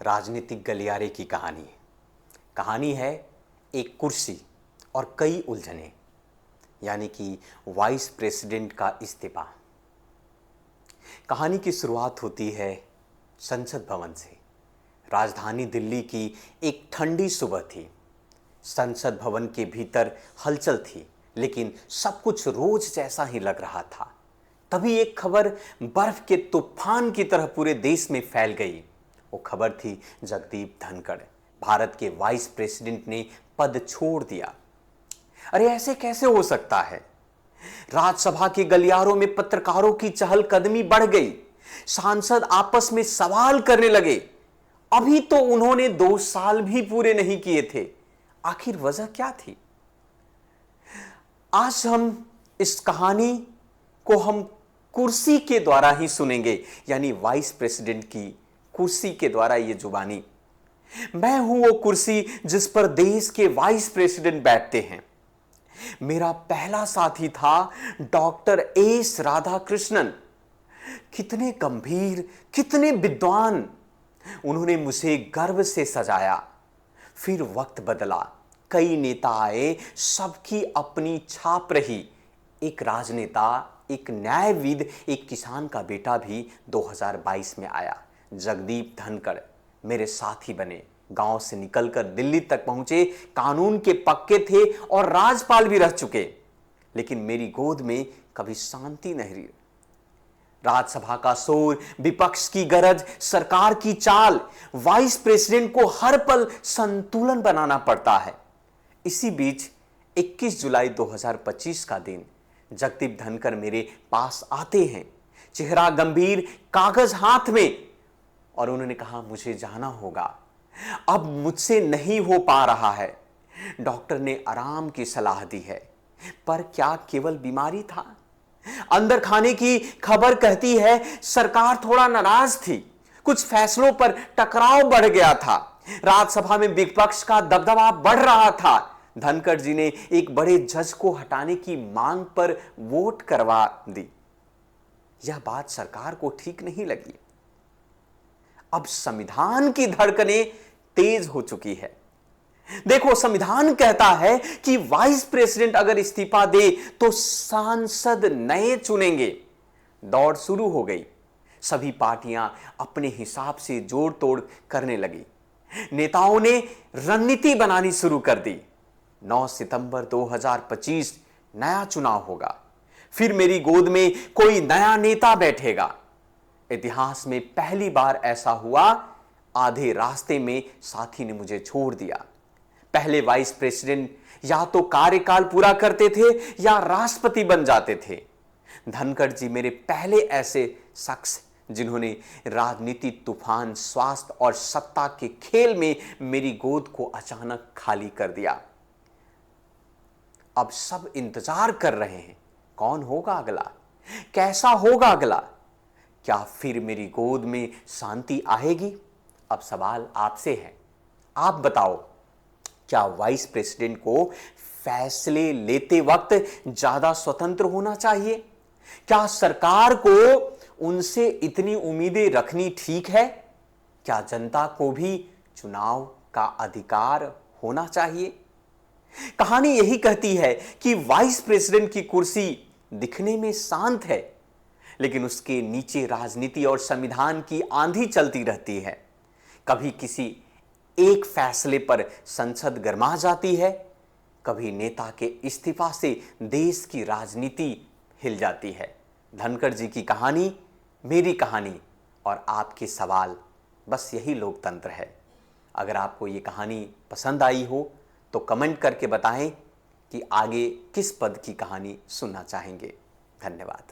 राजनीतिक गलियारे की कहानी है। कहानी है एक कुर्सी और कई उलझनें, यानी कि वाइस प्रेसिडेंट का इस्तीफा। कहानी की शुरुआत होती है संसद भवन से। राजधानी दिल्ली की एक ठंडी सुबह थी। संसद भवन के भीतर हलचल थी, लेकिन सब कुछ रोज जैसा ही लग रहा था। तभी एक खबर बर्फ के तूफान की तरह पूरे देश में फैल गई। वो खबर थी जगदीप धनखड़, भारत के वाइस प्रेसिडेंट ने पद छोड़ दिया। अरे ऐसे कैसे हो सकता है? राज्यसभा के गलियारों में पत्रकारों की चहलकदमी बढ़ गई। सांसद आपस में सवाल करने लगे। अभी तो उन्होंने 2 साल भी पूरे नहीं किए थे। आखिर वजह क्या थी? आज हम इस कहानी को हम कुर्सी के द्वारा ही सुनेंगे, यानी वाइस प्रेसिडेंट की कुर्सी के द्वारा ये जुबानी। मैं हूं वो कुर्सी जिस पर देश के वाइस प्रेसिडेंट बैठते हैं। मेरा पहला साथी था डॉक्टर एस राधाकृष्णन। कितने गंभीर, कितने विद्वान। उन्होंने मुझे गर्व से सजाया। फिर वक्त बदला, कई नेता आए, सबकी अपनी छाप रही। एक राजनेता, एक न्यायविद, एक किसान का बेटा भी 2022 में आया। जगदीप धनखड़ मेरे साथी बने। गांव से निकलकर दिल्ली तक पहुंचे, कानून के पक्के थे और राज्यपाल भी रह चुके। लेकिन मेरी गोद में कभी शांति नहीं रही। राज्यसभा का शोर, विपक्ष की गरज, सरकार की चाल, वाइस प्रेसिडेंट को हर पल संतुलन बनाना पड़ता है। इसी बीच 21 जुलाई 2025 का दिन, जगदीप धनखड़ मेरे पास आते हैं, चेहरा गंभीर, कागज हाथ में, और उन्होंने कहा, मुझे जाना होगा, अब मुझसे नहीं हो पा रहा है। डॉक्टर ने आराम की सलाह दी है, पर क्या केवल बीमारी था? अंदर खाने की खबर कहती है सरकार थोड़ा नाराज थी, कुछ फैसलों पर टकराव बढ़ गया था, राज्यसभा में विपक्ष का दबदबा बढ़ रहा था। धनखड़ जी ने एक बड़े जज को हटाने की मांग पर वोट करवा दी। यह बात सरकार को ठीक नहीं लगी। अब संविधान की धड़कनें तेज हो चुकी है। देखो, संविधान कहता है कि वाइस प्रेसिडेंट अगर इस्तीफा दे तो सांसद नए चुनेंगे। दौड़ शुरू हो गई। सभी पार्टियां अपने हिसाब से जोड़ तोड़ करने लगी। नेताओं ने रणनीति बनानी शुरू कर दी। 9 सितंबर 2025 नया चुनाव होगा। फिर मेरी गोद में कोई नया नेता बैठेगा। इतिहास में पहली बार ऐसा हुआ, आधे रास्ते में साथी ने मुझे छोड़ दिया। पहले वाइस प्रेसिडेंट या तो कार्यकाल पूरा करते थे या राष्ट्रपति बन जाते थे। धनखड़ जी मेरे पहले ऐसे शख्स जिन्होंने राजनीति तूफान, स्वास्थ्य और सत्ता के खेल में मेरी गोद को अचानक खाली कर दिया। अब सब इंतजार कर रहे हैं, कौन होगा अगला, कैसा होगा अगला, क्या फिर मेरी गोद में शांति आएगी? अब सवाल आपसे है, आप बताओ, क्या वाइस प्रेसिडेंट को फैसले लेते वक्त ज्यादा स्वतंत्र होना चाहिए? क्या सरकार को उनसे इतनी उम्मीदें रखनी ठीक है? क्या जनता को भी चुनाव का अधिकार होना चाहिए? कहानी यही कहती है कि वाइस प्रेसिडेंट की कुर्सी दिखने में शांत है, लेकिन उसके नीचे राजनीति और संविधान की आंधी चलती रहती है। कभी किसी एक फैसले पर संसद गरमा जाती है, कभी नेता के इस्तीफा से देश की राजनीति हिल जाती है। धनखड़ जी की कहानी, मेरी कहानी और आपके सवाल, बस यही लोकतंत्र है। अगर आपको ये कहानी पसंद आई हो तो कमेंट करके बताएं कि आगे किस पद की कहानी सुनना चाहेंगे। धन्यवाद।